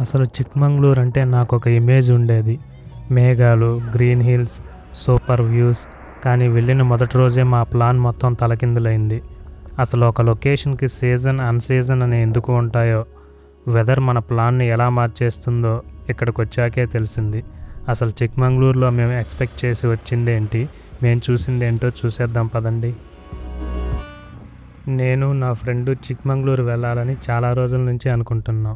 అసలు చిక్మంగళూరు అంటే నాకొక ఇమేజ్ ఉండేది. మేఘాలు, గ్రీన్ హిల్స్, సూపర్ వ్యూస్. కానీ వెళ్ళిన మొదటి రోజే మా ప్లాన్ మొత్తం తలకిందులైంది. అసలు ఒక లొకేషన్కి సీజన్, అన్సీజన్ అని ఎందుకు ఉంటాయో, వెదర్ మన ప్లాన్ని ఎలా మార్చేస్తుందో ఇక్కడికి వచ్చాకే తెలిసింది. అసలు చిక్మంగళూరులో మేము ఎక్స్పెక్ట్ చేసి వచ్చిందేంటి, మేము చూసిందేంటో చూసేద్దాం పదండి. నేను నా ఫ్రెండు చిక్మంగళూరు వెళ్ళాలని చాలా రోజుల నుంచి అనుకుంటున్నాం.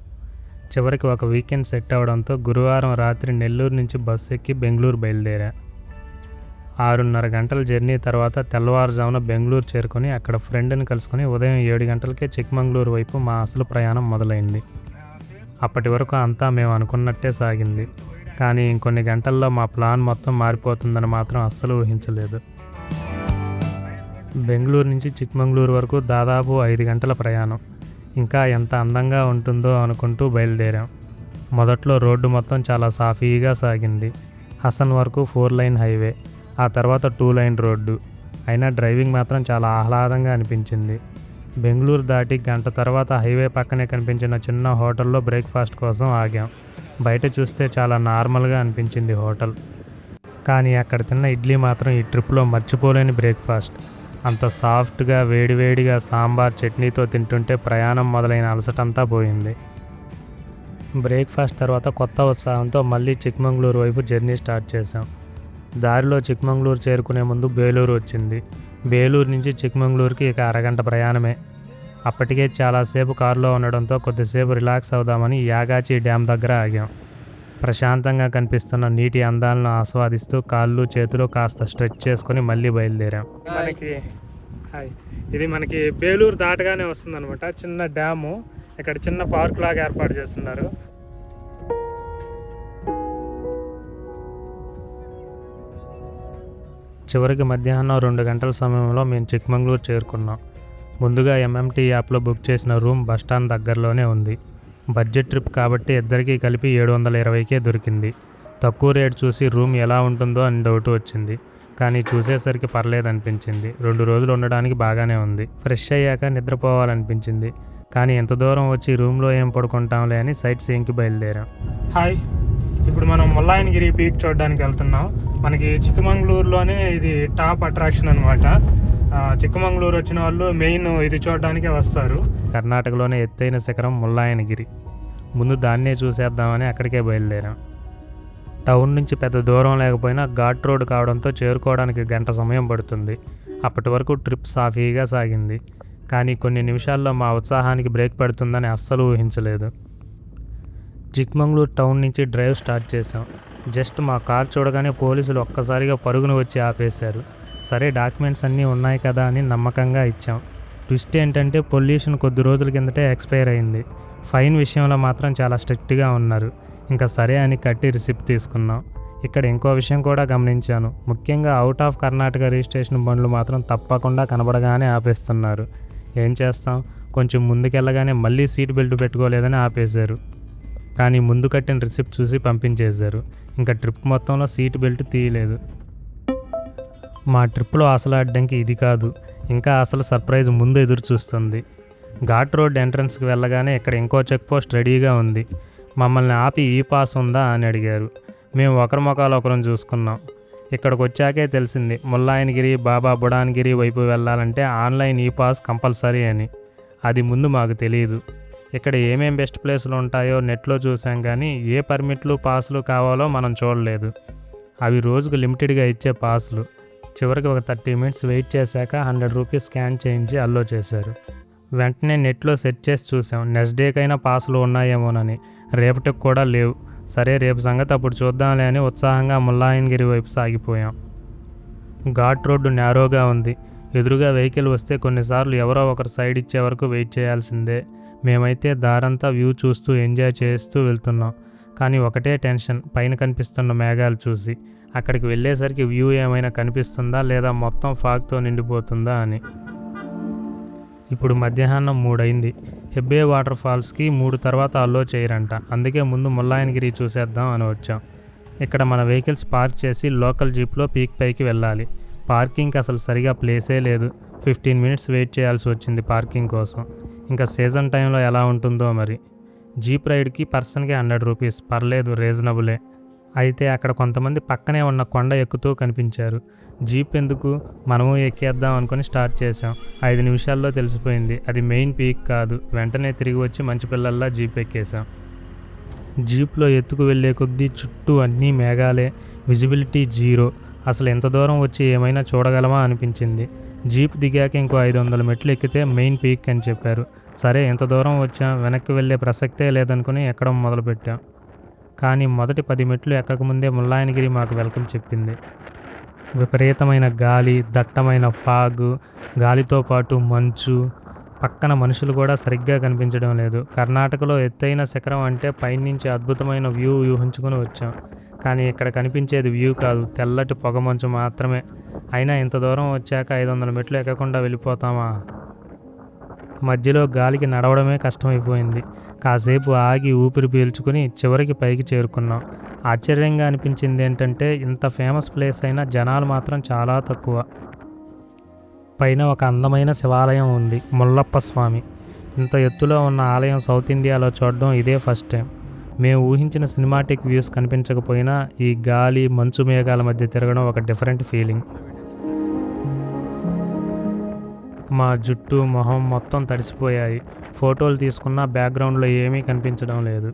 చివరికి ఒక వీకెండ్ సెట్ అవడంతో గురువారం రాత్రి నెల్లూరు నుంచి బస్సు ఎక్కి బెంగళూరు బయలుదేరా. 6:30 గంటల జర్నీ తర్వాత తెల్లవారుజామున బెంగళూరు చేరుకొని అక్కడ ఫ్రెండ్ని కలుసుకొని ఉదయం 7 గంటలకే చిక్మంగళూరు వైపు మా అసలు ప్రయాణం మొదలైంది. అప్పటి వరకు అంతా మేము అనుకున్నట్టే సాగింది. కానీ ఇంకొన్ని గంటల్లో మా ప్లాన్ మొత్తం మారిపోతుందని మాత్రం అస్సలు ఊహించలేదు. బెంగళూరు నుంచి చిక్మంగళూరు వరకు దాదాపు 5 గంటల ప్రయాణం. ఇంకా ఎంత అందంగా ఉంటుందో అనుకుంటూ బయలుదేరాం. మొదట్లో రోడ్డు మొత్తం చాలా సాఫీగా సాగింది. హసన్ వరకు 4 లైన్ హైవే, ఆ తర్వాత 2 లైన్ రోడ్డు. అయినా డ్రైవింగ్ మాత్రం చాలా ఆహ్లాదంగా అనిపించింది. బెంగళూరు దాటి గంట తర్వాత హైవే పక్కనే కనిపించిన చిన్న హోటల్లో బ్రేక్ఫాస్ట్ కోసం ఆగాం. బయట చూస్తే చాలా నార్మల్గా అనిపించింది హోటల్. కానీ అక్కడ తిన్న ఇడ్లీ మాత్రం ఈ ట్రిప్లో మర్చిపోలేని బ్రేక్ఫాస్ట్. అంత సాఫ్ట్గా వేడివేడిగా సాంబార్ చట్నీతో తింటుంటే ప్రయాణం మొదలైన అలసటంతా పోయింది. బ్రేక్ఫాస్ట్ తర్వాత కొత్త ఉత్సాహంతో మళ్ళీ చిక్మంగళూరు వైపు జర్నీ స్టార్ట్ చేశాం. దారిలో చిక్మంగళూరు చేరుకునే ముందు బేలూరు వచ్చింది. బేలూరు నుంచి చిక్మంగళూరుకి ఇక అరగంట ప్రయాణమే. అప్పటికే చాలాసేపు కారులో ఉండడంతో కొద్దిసేపు రిలాక్స్ అవుదామని యాగాచి డ్యామ్ దగ్గర ఆగాం. ప్రశాంతంగా కనిపిస్తున్న నీటి అందాలను ఆస్వాదిస్తూ కాళ్ళు చేతులు కాస్త స్ట్రెచ్ చేసుకొని మళ్ళీ బయలుదేరాం. ఇది మనకి బేలూరు దాటగానే వస్తుందన్నమాట. చిన్న డ్యాము, ఇక్కడ చిన్న పార్క్ లాగా ఏర్పాటు చేస్తున్నారు. చివరికి మధ్యాహ్నం 2 గంటల సమయంలో మేము చిక్మంగళూరు చేరుకున్నాం. ముందుగా ఎంఎంటీ యాప్లో బుక్ చేసిన రూమ్ బస్టాండ్ దగ్గరలోనే ఉంది. బడ్జెట్ ట్రిప్ కాబట్టి ఇద్దరికీ కలిపి 720కే దొరికింది. తక్కువ రేట్ చూసి రూమ్ ఎలా ఉంటుందో అని డౌట్ వచ్చింది. కానీ చూసేసరికి పర్లేదనిపించింది. 2 రోజులు ఉండడానికి బాగానే ఉంది. ఫ్రెష్ అయ్యాక నిద్రపోవాలనిపించింది. కానీ ఎంత దూరం వచ్చి రూమ్లో ఏం పడుకుంటాంలే అని సైట్ సీయింగ్కి బయలుదేరాం. హాయ్, ఇప్పుడు మనం ముల్లాయనగిరి పీక్ చూడడానికి వెళ్తున్నాం. మనకి చిక్కమంగళూరులోనే ఇది టాప్ అట్రాక్షన్ అనమాట. చిక్కమంగళూరు వచ్చిన వాళ్ళు మెయిన్ ఇది చూడడానికే వస్తారు. కర్ణాటకలోనే ఎత్తైన శిఖరం ముల్లాయనగిరి. ముందు దాన్నే చూసేద్దామని అక్కడికే బయలుదేరాం. టౌన్ నుంచి పెద్ద దూరం లేకపోయినా ఘాట్ రోడ్ కావడంతో చేరుకోవడానికి గంట సమయం పడుతుంది. అప్పటి వరకు ట్రిప్ సాఫీగా సాగింది. కానీ కొన్ని నిమిషాల్లో మా ఉత్సాహానికి బ్రేక్ పడుతుందని అస్సలు ఊహించలేదు. చిక్మంగళూరు టౌన్ నుంచి డ్రైవ్ స్టార్ట్ చేసాం. జస్ట్ మా కార్ చూడగానే పోలీసులు ఒక్కసారిగా పరుగును వచ్చి ఆపేశారు. సరే, డాక్యుమెంట్స్ అన్నీ ఉన్నాయి కదా అని నమ్మకంగా ఇచ్చాం. ట్విస్ట్ ఏంటంటే పొల్యూషన్ కొద్ది రోజుల కిందటే ఎక్స్పైర్ అయింది. ఫైన్ విషయంలో మాత్రం చాలా స్ట్రిక్ట్గా ఉన్నారు. ఇంకా సరే అని కట్టి రిసిప్ట్ తీసుకున్నాం. ఇక్కడ ఇంకో విషయం కూడా గమనించాను. ముఖ్యంగా అవుట్ ఆఫ్ కర్ణాటక రిజిస్ట్రేషన్ బండ్లు మాత్రం తప్పకుండా కనబడగానే ఆపేస్తున్నారు. ఏం చేస్తాం, కొంచెం ముందుకెళ్ళగానే మళ్ళీ సీట్ బెల్ట్ పెట్టుకోలేదని ఆపేశారు. కానీ ముందు కట్టిన రిసిప్ట్ చూసి పంపించేశారు. ఇంకా ట్రిప్ మొత్తంలో సీట్ బెల్ట్ తీయలేదు. మా ట్రిప్లో అసలు అడ్డంకి ఇది కాదు, ఇంకా అసలు సర్ప్రైజ్ ముందు ఎదురు చూస్తుంది. ఘాట్ రోడ్ ఎంట్రన్స్కి వెళ్ళగానే ఇక్కడ ఇంకో చెక్ పోస్ట్ రెడీగా ఉంది. మమ్మల్ని ఆపి ఈ పాస్ ఉందా అని అడిగారు. మేము ఒకరి ముఖాలు ఒకరం చూసుకున్నాం. ఇక్కడికి వచ్చాకే తెలిసింది ముల్లాయనగిరి, బాబా బుడాన్గిరి వైపు వెళ్ళాలంటే ఆన్లైన్ ఈ పాస్ కంపల్సరీ అని. అది ముందు మాకు తెలియదు. ఇక్కడ ఏమేం బెస్ట్ ప్లేసులు ఉంటాయో నెట్లో చూసాం, కానీ ఏ పర్మిట్లు పాసులు కావాలో మనం చూడలేదు. అవి రోజుకు లిమిటెడ్గా ఇచ్చే పాసులు. చివరికి ఒక 30 మినిట్స్ వెయిట్ చేశాక 100 రూపీస్ స్కాన్ చేయించి అల్లో చేశారు. వెంటనే నెట్లో సెట్ చేసి చూసాం, నెక్స్ట్ డేకైనా పాసులు ఉన్నాయేమోనని. రేపటికి కూడా లేవు. సరే, రేపు సంగతి అప్పుడు చూద్దాంలే అని ఉత్సాహంగా ముల్లాయనగిరి వైపు సాగిపోయాం. ఘాట్ రోడ్డు నేరోగా ఉంది. ఎదురుగా వెహికల్ వస్తే కొన్నిసార్లు ఎవరో ఒకరు సైడ్ ఇచ్చే వరకు వెయిట్ చేయాల్సిందే. మేమైతే దారంతా వ్యూ చూస్తూ ఎంజాయ్ చేస్తూ వెళ్తున్నాం. కానీ ఒకటే టెన్షన్, పైన కనిపిస్తున్న మేఘాలు చూసి. అక్కడికి వెళ్ళేసరికి వ్యూ ఏమైనా కనిపిస్తుందా లేదా మొత్తం ఫాగ్తో నిండిపోతుందా అని. ఇప్పుడు మధ్యాహ్నం 3 అయింది. హెబ్బే వాటర్ ఫాల్స్కి 3 తర్వాత అల్లో చేయరంట. అందుకే ముందు ముల్లాయనగిరి చూసేద్దాం అని వచ్చాం. ఇక్కడ మన వెహికల్స్ పార్క్ చేసి లోకల్ జీప్లో పీక్ పైకి వెళ్ళాలి. పార్కింగ్కి అసలు సరిగా ప్లేసే లేదు. 15 మినిట్స్ వెయిట్ చేయాల్సి వచ్చింది పార్కింగ్ కోసం. ఇంకా సీజన్ టైంలో ఎలా ఉంటుందో మరి. జీప్ రైడ్కి పర్సన్కి ₹100 పర్లేదు, రీజనబులే. అయితే అక్కడ కొంతమంది పక్కనే ఉన్న కొండ ఎక్కుతూ కనిపించారు. జీప్ ఎందుకు, మనము ఎక్కేద్దాం అనుకుని స్టార్ట్ చేసాం. 5 నిమిషాల్లో తెలిసిపోయింది అది మెయిన్ పీక్ కాదు. వెంటనే తిరిగి వచ్చి మంచి పిల్లల్లా జీప్ ఎక్కేసాం. జీప్లో ఎత్తుకు వెళ్ళే కొద్దీ చుట్టూ అన్నీ మేఘాలే, విజిబిలిటీ జీరో. అసలు ఎంత దూరం వచ్చి ఏమైనా చూడగలమా అనిపించింది. జీప్ దిగాక ఇంకో 500 మెట్లు ఎక్కితే మెయిన్ పీక్ అని చెప్పారు. సరే ఎంత దూరం వచ్చాం, వెనక్కి వెళ్ళే ప్రసక్తే లేదనుకుని ఎక్కడం మొదలుపెట్టాం. కానీ మొదటి 10 మెట్లు ఎక్కకముందే ముల్లాయనగిరి మాకు వెల్కమ్ చెప్పింది. విపరీతమైన గాలి, దట్టమైన ఫాగ్, గాలితో పాటు మంచు, పక్కన మనుషులు కూడా సరిగ్గా కనిపించడం లేదు. కర్ణాటకలో ఎత్తైన శిఖరం అంటే పైనుంచి అద్భుతమైన వ్యూ ఊహించుకుని వచ్చాం. కానీ ఇక్కడ కనిపించేది వ్యూ కాదు, తెల్లటి పొగమంచు మాత్రమే. అయినా ఇంత దూరం వచ్చాక 500 మెట్లు ఎక్కకుండా వెళ్ళిపోతామా? మధ్యలో గాలికి నడవడమే కష్టమైపోయింది. కాసేపు ఆగి ఊపిరి పీల్చుకుని చివరికి పైకి చేరుకున్నాం. ఆశ్చర్యంగా అనిపించింది ఏంటంటే ఇంత ఫేమస్ ప్లేస్ అయినా జనాలు మాత్రం చాలా తక్కువ. పైన ఒక అందమైన శివాలయం ఉంది, ముల్లప్ప స్వామి. ఇంత ఎత్తులో ఉన్న ఆలయం సౌత్ ఇండియాలో చూడడం ఇదే ఫస్ట్ టైం. మేము ఊహించిన సినిమాటిక్ వ్యూస్ కనిపించకపోయినా ఈ గాలి, మంచు మేఘాల మధ్య తిరగడం ఒక డిఫరెంట్ ఫీలింగ్. మా జుట్టు, మొహం మొత్తం తడిసిపోయాయి. ఫోటోలు తీసుకున్నా బ్యాక్గ్రౌండ్లో ఏమీ కనిపించడం లేదు.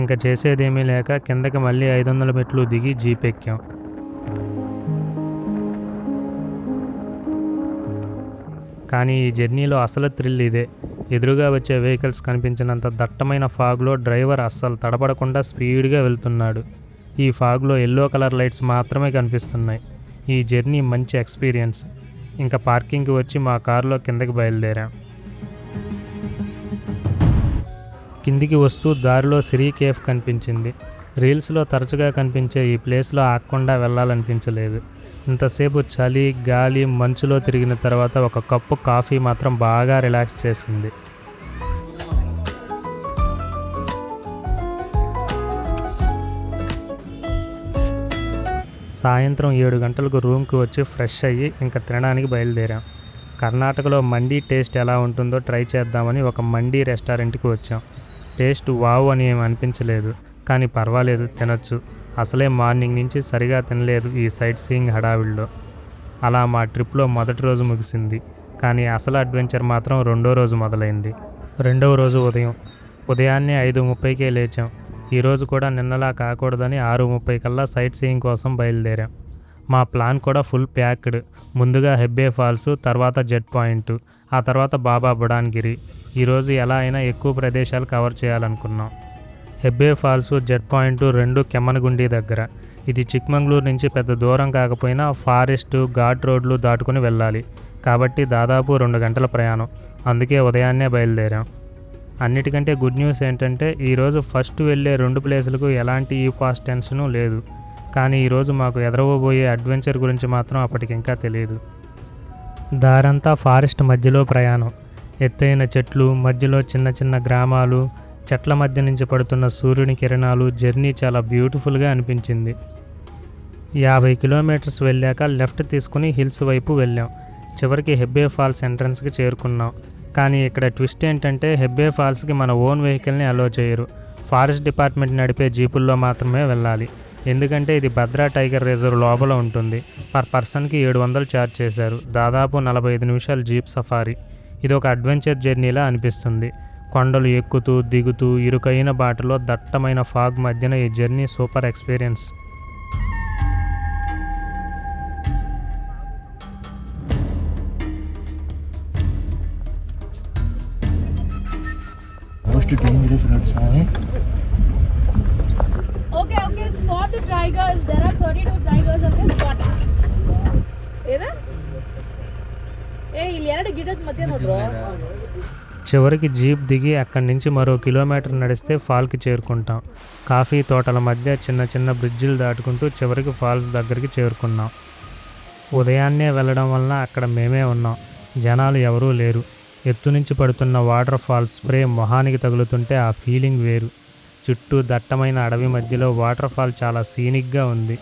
ఇంకా చేసేదేమీ లేక కిందకి మళ్ళీ 500 మెట్లు దిగి జీప్ ఎక్కాం. కానీ ఈ జర్నీలో అసలు థ్రిల్ ఇదే. ఎదురుగా వచ్చే వెహికల్స్ కనిపించినంత దట్టమైన ఫాగ్లో డ్రైవర్ అస్సలు తడబడకుండా స్పీడ్గా వెళ్తున్నాడు. ఈ ఫాగ్లో ఎల్లో కలర్ లైట్స్ మాత్రమే కనిపిస్తున్నాయి. ఈ జర్నీ మంచి ఎక్స్పీరియన్స్. ఇంకా పార్కింగ్కి వచ్చి మా కారులో కిందకి బయలుదేరాం. కిందికి వస్తూ దారిలో సిరీ కేఫ్ కనిపించింది. రీల్స్లో తరచుగా కనిపించే ఈ ప్లేస్లో ఆగకుండా వెళ్ళాలనిపించలేదు. ఇంతసేపు చలి, గాలి, మంచులో తిరిగిన తర్వాత ఒక కప్పు కాఫీ మాత్రం బాగా రిలాక్స్ చేసింది. సాయంత్రం 7 గంటలకు రూమ్కి వచ్చి ఫ్రెష్ అయ్యి ఇంకా తినడానికి బయలుదేరాం. కర్ణాటకలో మండీ టేస్ట్ ఎలా ఉంటుందో ట్రై చేద్దామని ఒక మండీ రెస్టారెంట్కి వచ్చాం. టేస్ట్ వావ్ అని ఏమి అనిపించలేదు, కానీ పర్వాలేదు, తినొచ్చు. అసలే మార్నింగ్ నుంచి సరిగా తినలేదు ఈ సైట్ సీయింగ్ హడావిడిలో. అలా మా ట్రిప్లో మొదటి రోజు ముగిసింది. కానీ అసలు అడ్వెంచర్ మాత్రం రెండో రోజు మొదలైంది. రెండవ రోజు ఉదయాన్నే 5:30కే లేచాం. ఈరోజు కూడా నిన్నలా కాకూడదని 6:30 కల్లా సైట్ సీయింగ్ కోసం బయలుదేరాం. మా ప్లాన్ కూడా ఫుల్ ప్యాక్డ్. ముందుగా హెబ్బే ఫాల్స్, తర్వాత జెట్ పాయింట్, ఆ తర్వాత బాబా బుడాన్గిరి. ఈరోజు ఎలా అయినా ఎక్కువ ప్రదేశాలు cover చేయాలనుకున్నాం. Hebbe falls, jet point రెండు కెమ్మనగుండి దగ్గర. ఇది చిక్మంగళూరు నుంచి పెద్ద దూరం కాకపోయినా ఫారెస్ట్, ఘాట్ రోడ్లు దాటుకుని వెళ్ళాలి. కాబట్టి దాదాపు 2 గంటల ప్రయాణం. అందుకే ఉదయాన్నే బయలుదేరాం. అన్నిటికంటే గుడ్ న్యూస్ ఏంటంటే ఈరోజు ఫస్ట్ వెళ్ళే 2 ప్లేసులకు ఎలాంటి ఈ పాస్ టెన్షను లేదు. కానీ ఈరోజు మాకు ఎదురవబోయే అడ్వెంచర్ గురించి మాత్రం అప్పటికింకా తెలియదు. దారంతా ఫారెస్ట్ మధ్యలో ప్రయాణం. ఎత్తైన చెట్లు, మధ్యలో చిన్న చిన్న గ్రామాలు, చెట్ల మధ్య నుంచి పడుతున్న సూర్యుని కిరణాలు. జర్నీ చాలా బ్యూటిఫుల్గా అనిపించింది. 50 కిలోమీటర్స్ వెళ్ళాక లెఫ్ట్ తీసుకుని హిల్స్ వైపు వెళ్ళాం. చివరికి హెబ్బే ఫాల్స్ ఎంట్రన్స్కి చేరుకున్నాం. కానీ ఇక్కడ ట్విస్ట్ ఏంటంటే హెబ్బే ఫాల్స్కి మన ఓన్ వెహికల్ని అలో చేయరు. ఫారెస్ట్ డిపార్ట్మెంట్ నడిపే జీపుల్లో మాత్రమే వెళ్ళాలి. ఎందుకంటే ఇది భద్రా టైగర్ రిజర్వ్ లోపల ఉంటుంది. పర్ పర్సన్కి 700 ఛార్జ్ చేశారు. దాదాపు 45 నిమిషాలు జీప్ సఫారీ. ఇది ఒక అడ్వెంచర్ జర్నీలా అనిపిస్తుంది. కొండలు ఎక్కుతూ దిగుతూ ఇరుకైన బాటలో దట్టమైన ఫాగ్ మధ్యన ఈ journey super experience. Most dangerous roads, Swami. Okay. For the tigers, there are 32 tigers on the spot. ఏదా ಇಲ್ಲಿ ಎರಡು ಗಿಡದ ಮಧ್ಯೆ ನೋಡ್ರು. చివరికి జీప్ దిగి అక్కడి నుంచి మరో కిలోమీటర్ నడిస్తే ఫాల్కి చేరుకుంటాం. కాఫీ తోటల మధ్య చిన్న చిన్న బ్రిడ్జిలు దాటుకుంటూ చివరికి ఫాల్స్ దగ్గరికి చేరుకున్నాం. ఉదయాన్నే వెళ్ళడం వలన అక్కడ మేమే ఉన్నాం. జనాలు ఎవరూ లేరు. ఎత్తు నుంచి పడుతున్న వాటర్ ఫాల్స్ స్ప్రే మొహానికి తగులుతుంటే ఆ ఫీలింగ్ వేరు. చుట్టూ దట్టమైన అడవి మధ్యలో వాటర్ ఫాల్ చాలా సీనిక్గా ఉంది.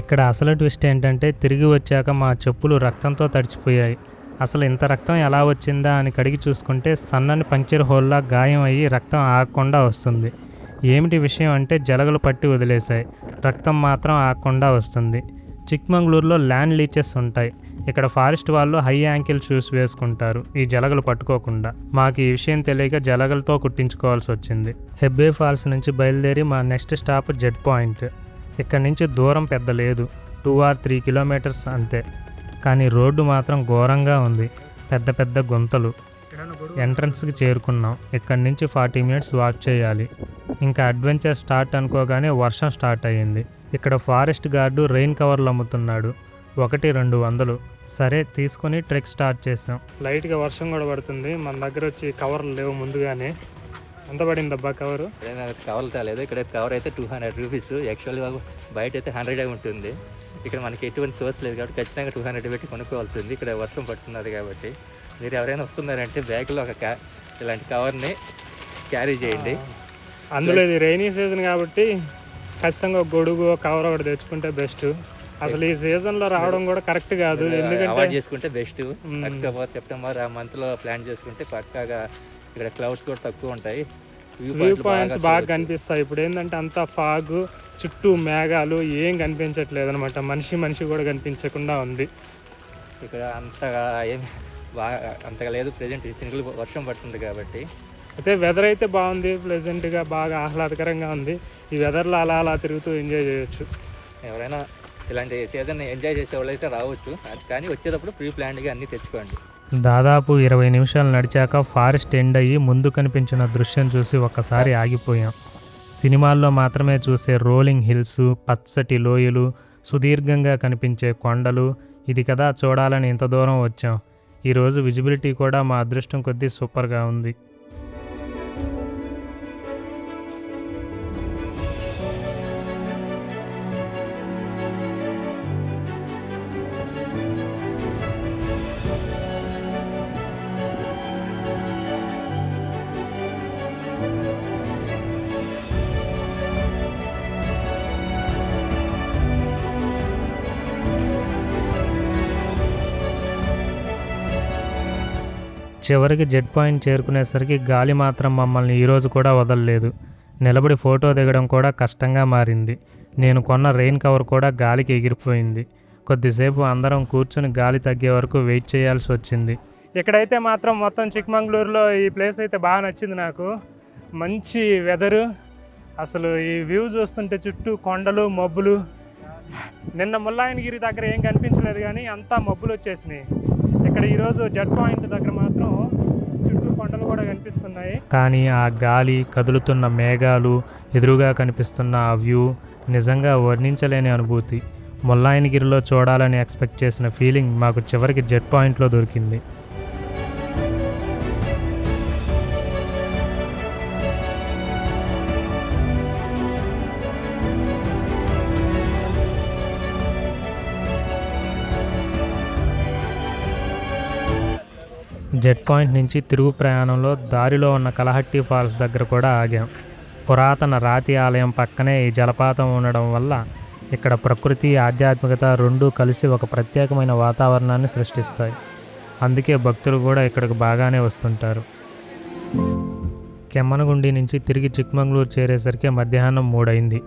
ఇక్కడ అసలు ట్విస్ట్ ఏంటంటే తిరిగి వచ్చాక మా చెప్పులు రక్తంతో తడిచిపోయాయి. అసలు ఇంత రక్తం ఎలా వచ్చిందా అని కడిగి చూసుకుంటే సన్నని పంక్చర్ హోల్లా గాయం అయ్యి రక్తం ఆగకుండా వస్తుంది. ఏమిటి విషయం అంటే జలగలు పట్టి వదిలేశాయి, రక్తం మాత్రం ఆగకుండా వస్తుంది. చిక్మంగళూరులో ల్యాండ్ లీచెస్ ఉంటాయి. ఇక్కడ ఫారెస్ట్ వాళ్ళు హై యాంకిల్ షూస్ వేసుకుంటారు ఈ జలగలు పట్టుకోకుండా. మాకు ఈ విషయం తెలియక జలగలతో కుట్టించుకోవాల్సి వచ్చింది. హెబ్బే ఫాల్స్ నుంచి బయలుదేరి మా నెక్స్ట్ స్టాప్ జెడ్ పాయింట్. ఇక్కడ నుంచి దూరం పెద్ద లేదు, 2 or 3 కిలోమీటర్స్ అంతే. కానీ రోడ్డు మాత్రం ఘోరంగా ఉంది, పెద్ద పెద్ద గుంతలు. ఎంట్రన్స్కి చేరుకున్నాం. ఇక్కడి నుంచి 40 minutes వాక్ చేయాలి. ఇంకా అడ్వెంచర్ స్టార్ట్ అనుకోగానే వర్షం స్టార్ట్ అయ్యింది. ఇక్కడ ఫారెస్ట్ గార్డు రెయిన్ కవర్లు అమ్ముతున్నాడు, 1-200. సరే తీసుకుని ట్రెక్ స్టార్ట్ చేసాం. లైట్గా వర్షం కూడా పడుతుంది. మన దగ్గర వచ్చి కవర్లు లేవు ముందుగానే. ఎంత పడింది అబ్బా కవరు? కవర్లు తేలేదు. ఇక్కడ కవర్ అయితే 200 రూపీస్. యాక్చువల్గా బయట అయితే 100 ఉంటుంది. ఇక్కడ మనకి ఎటువంటి సోర్స్ లేదు కాబట్టి ఖచ్చితంగా 200 పెట్టి కొనుక్కోవాల్సి ఉంది. ఇక్కడ వర్షం పడుతున్నది కాబట్టి మీరు ఎవరైనా వస్తున్నారంటే బ్యాగ్లో ఇలాంటి కవర్ని క్యారీ చేయండి. అందులో ఇది రైనీ సీజన్ కాబట్టి ఖచ్చితంగా ఒక గొడుగు కవర్ ఒకటి తెచ్చుకుంటే బెస్ట్. అసలు ఈ సీజన్లో రావడం కూడా కరెక్ట్ కాదు, ఎందుకంటే అవాయిడ్ చేసుకుంటే బెస్ట్. అక్టోబర్ సెప్టెంబర్ ఆ మంత్లో ప్లాన్ చేసుకుంటే పక్కాగా ఇక్కడ క్లౌడ్స్ కూడా తక్కువ ఉంటాయి, వ్యూ పాయింట్స్ బాగా కనిపిస్తాయి. ఇప్పుడు ఏంటంటే అంతా ఫాగ్, చుట్టూ మేఘాలు, ఏం కనిపించట్లేదు అనమాట. మనిషి కూడా కనిపించకుండా ఉంది. ఇక్కడ అంతగా లేదు ప్రెజెంట్. సింగిల్ వర్షం పడుతుంది కాబట్టి. అయితే వెదర్ అయితే బాగుంది, ప్లెజెంట్గా బాగా ఆహ్లాదకరంగా ఉంది. ఈ వెదర్లో అలా తిరుగుతూ ఎంజాయ్ చేయొచ్చు. ఎవరైనా ఇలాంటి సీజన్ ఎంజాయ్ చేసే వాళ్ళు అయితే రావచ్చు, కానీ వచ్చేటప్పుడు ప్రీ ప్లాన్డ్గా అన్నీ తెచ్చుకోండి. దాదాపు 20 నిమిషాలు నడిచాక ఫారెస్ట్ ఎండ్ అయ్యి ముందు కనిపించిన దృశ్యం చూసి ఒక్కసారి ఆగిపోయాం. సినిమాల్లో మాత్రమే చూసే రోలింగ్ హిల్స్, పచ్చటి లోయలు, సుదీర్ఘంగా కనిపించే కొండలు, ఇది కదా చూడాలని ఇంత దూరం వచ్చాం. ఈరోజు విజిబిలిటీ కూడా మా అదృష్టం కొద్దీ సూపర్గా ఉంది. చివరికి జెడ్ పాయింట్ చేరుకునేసరికి గాలి మాత్రం మమ్మల్ని ఈరోజు కూడా వదలలేదు. నిలబడి ఫోటో దిగడం కూడా కష్టంగా మారింది. నేను కొన్న రెయిన్ కవర్ కూడా గాలికి ఎగిరిపోయింది. కొద్దిసేపు అందరం కూర్చుని గాలి తగ్గే వరకు వెయిట్ చేయాల్సి వచ్చింది. ఇక్కడైతే మాత్రం మొత్తం చిక్మంగళూరులో ఈ ప్లేస్ అయితే బాగా నచ్చింది నాకు. మంచి వెదరు, అసలు ఈ వ్యూ చూస్తుంటే చుట్టూ కొండలు, మబ్బులు. నిన్న ముల్లాయనగిరి దగ్గర ఏం కనిపించలేదు కానీ అంతా మబ్బులు వచ్చేసినాయి. ఇక్కడ ఈరోజు జెడ్ పాయింట్ దగ్గర మాత్రం చుట్టూ కొండలు కూడా కనిపిస్తున్నాయి. కానీ ఆ గాలి, కదులుతున్న మేఘాలు, ఎదురుగా కనిపిస్తున్న ఆ వ్యూ నిజంగా వర్ణించలేని అనుభూతి. ముల్లాయనగిరిలో చూడాలని ఎక్స్పెక్ట్ చేసిన ఫీలింగ్ మాకు చివరికి జెడ్ పాయింట్లో దొరికింది. జెడ్ పాయింట్ నుంచి తిరుగు ప్రయాణంలో దారిలో ఉన్న కలహట్టి ఫాల్స్ దగ్గర కూడా ఆగాం. పురాతన రాతి ఆలయం పక్కనే ఈ జలపాతం ఉండడం వల్ల ఇక్కడ ప్రకృతి, ఆధ్యాత్మికత రెండూ కలిసి ఒక ప్రత్యేకమైన వాతావరణాన్ని సృష్టిస్తాయి. అందుకే భక్తులు కూడా ఇక్కడికి బాగానే వస్తుంటారు. కెమ్మనగుండి నుంచి తిరిగి చిక్మంగళూరు చేరేసరికి మధ్యాహ్నం 3 అయింది.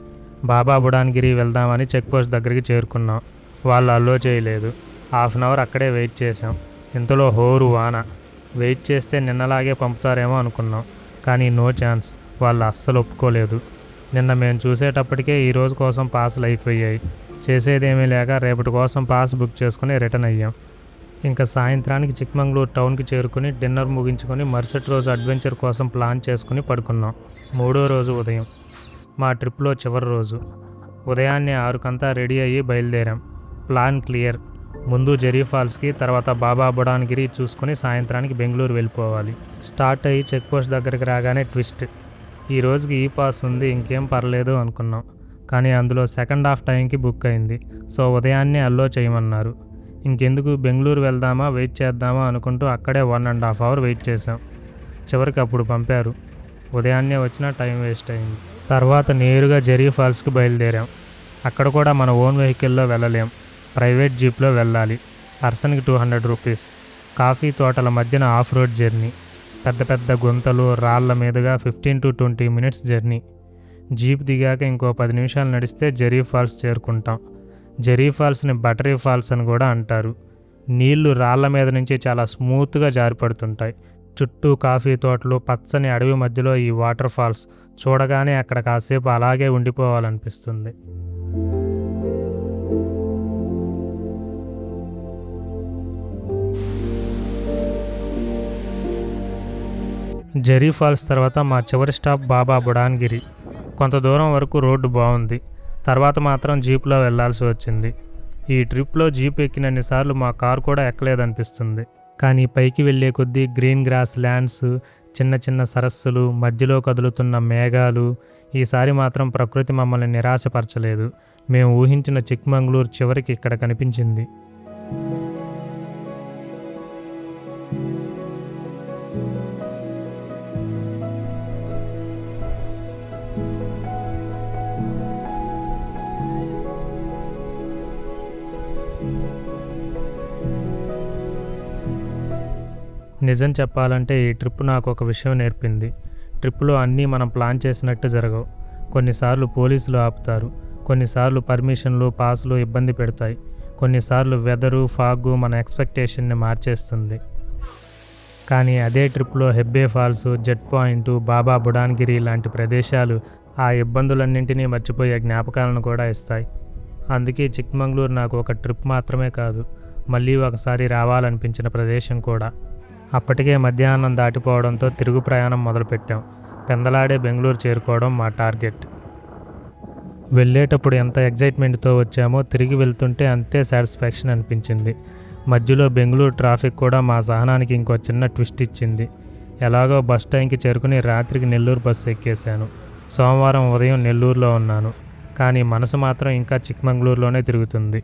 బాబా బుడాన్గిరి వెళ్దామని చెక్ పోస్ట్ దగ్గరికి చేరుకున్నాం. వాళ్ళు అలో చేయలేదు. 1/2 hour అక్కడే వెయిట్ చేసాం. ఇంతలో హోరు వాన. వెయిట్ చేస్తే నిన్నలాగే పంపుతారేమో అనుకున్నాం, కానీ నో ఛాన్స్, వాళ్ళు అస్సలు ఒప్పుకోలేదు. నిన్న మేము చూసేటప్పటికే ఈరోజు కోసం పాసులు అయిపోయాయి. చేసేదేమీ లేక రేపటి కోసం పాస్ బుక్ చేసుకుని రిటర్న్ అయ్యాం. ఇంకా సాయంత్రానికి చిక్మంగళూరు టౌన్కి చేరుకుని డిన్నర్ ముగించుకొని మరుసటి రోజు అడ్వెంచర్ కోసం ప్లాన్ చేసుకుని పడుకున్నాం. 3వ రోజు ఉదయం, మా ట్రిప్లో చివరి రోజు. ఉదయాన్నే 6కంతా రెడీ అయ్యి బయలుదేరాం. Plan clear. ముందు జెరీ ఫాల్స్కి, తర్వాత బాబా బుడాన్గిరి చూసుకుని సాయంత్రానికి బెంగళూరు వెళ్ళిపోవాలి. స్టార్ట్ అయ్యి చెక్ పోస్ట్ దగ్గరికి రాగానే ట్విస్ట్. ఈ రోజుకి ఈ పాస్ ఉంది, ఇంకేం పర్లేదు అనుకున్నాం. కానీ అందులో సెకండ్ హాఫ్ టైంకి బుక్ అయింది. సో ఉదయాన్నే అల్లో చేయమన్నారు. ఇంకెందుకు బెంగళూరు వెళ్దామా, వెయిట్ చేద్దామా అనుకుంటూ అక్కడే 1.5 hour వెయిట్ చేసాం. చివరికి అప్పుడు పంపారు. ఉదయాన్నే వచ్చినా టైం వేస్ట్ అయింది. తర్వాత నేరుగా జెరీ ఫాల్స్కి బయలుదేరాం. అక్కడ కూడా మన ఓన్ వెహికల్లో వెళ్ళలేం, ప్రైవేట్ జీప్లో వెళ్ళాలి. పర్సన్కి 200 రూపీస్. కాఫీ తోటల మధ్యన ఆఫ్ రోడ్ జర్నీ, పెద్ద పెద్ద గుంతలు, రాళ్ల మీదుగా 15 to 20 మినిట్స్ జర్నీ. జీప్ దిగాక ఇంకో 10 నిమిషాలు నడిస్తే జెరీ ఫాల్స్ చేరుకుంటాం. జెరీ ఫాల్స్ని బటరీ ఫాల్స్ అని కూడా అంటారు. నీళ్లు రాళ్ల మీద నుంచి చాలా స్మూత్గా జారిపడుతుంటాయి. చుట్టూ కాఫీ తోటలు, పచ్చని అడవి మధ్యలో ఈ వాటర్ ఫాల్స్ చూడగానే అక్కడ కాసేపు అలాగే ఉండిపోవాలనిపిస్తుంది. జెరీ ఫాల్స్ తర్వాత మా చివరి స్టాప్ బాబా బుడాన్గిరి. కొంత దూరం వరకు రోడ్డు బాగుంది, తర్వాత మాత్రం జీప్లో వెళ్లాల్సి వచ్చింది. ఈ ట్రిప్లో జీప్ ఎక్కినన్నిసార్లు మా కారు కూడా ఎక్కలేదనిపిస్తుంది. కానీ పైకి వెళ్ళే కొద్దీ గ్రీన్ గ్రాస్ ల్యాండ్స్, చిన్న చిన్న సరస్సులు, మధ్యలో కదులుతున్న మేఘాలు, ఈసారి మాత్రం ప్రకృతి మమ్మల్ని నిరాశపరచలేదు. మేము ఊహించిన చిక్మంగళూరు చివరికి ఇక్కడ కనిపించింది. నిజం చెప్పాలంటే ఈ ట్రిప్ నాకు ఒక విషయం నేర్పింది. ట్రిప్లో అన్నీ మనం ప్లాన్ చేసినట్టు జరగవు. కొన్నిసార్లు పోలీసులు ఆపుతారు, కొన్నిసార్లు పర్మిషన్లు, పాసులు ఇబ్బంది పెడతాయి, కొన్నిసార్లు వెదరు, ఫాగు మన ఎక్స్పెక్టేషన్ని మార్చేస్తుంది. కానీ అదే ట్రిప్లో హెబ్బే ఫాల్స్, జెట్ పాయింట్, బాబా బుడాన్గిరి లాంటి ప్రదేశాలు ఆ ఇబ్బందులన్నింటినీ మర్చిపోయే జ్ఞాపకాలను కూడా ఇస్తాయి. అందుకే చిక్మంగళూరు నాకు ఒక ట్రిప్ మాత్రమే కాదు, మళ్ళీ ఒకసారి రావాలనిపించిన ప్రదేశం కూడా. అప్పటికే మధ్యాహ్నం దాటిపోవడంతో తిరుగు ప్రయాణం మొదలుపెట్టాం. పెందలాడే బెంగళూరు చేరుకోవడం మా టార్గెట్. వెళ్ళేటప్పుడు ఎంత ఎగ్జైట్మెంట్తో వచ్చామో తిరిగి వెళ్తుంటే అంతే సాటిస్ఫాక్షన్ అనిపించింది. మధ్యలో బెంగళూరు ట్రాఫిక్ కూడా మా సహనానికి ఇంకో చిన్న ట్విస్ట్ ఇచ్చింది. ఎలాగో బస్ టైంకి చేరుకుని రాత్రికి నెల్లూరు బస్సు ఎక్కేశాను. సోమవారం ఉదయం నెల్లూరులో ఉన్నాను, కానీ మనసు మాత్రం ఇంకా చిక్మంగళూరులోనే తిరుగుతుంది.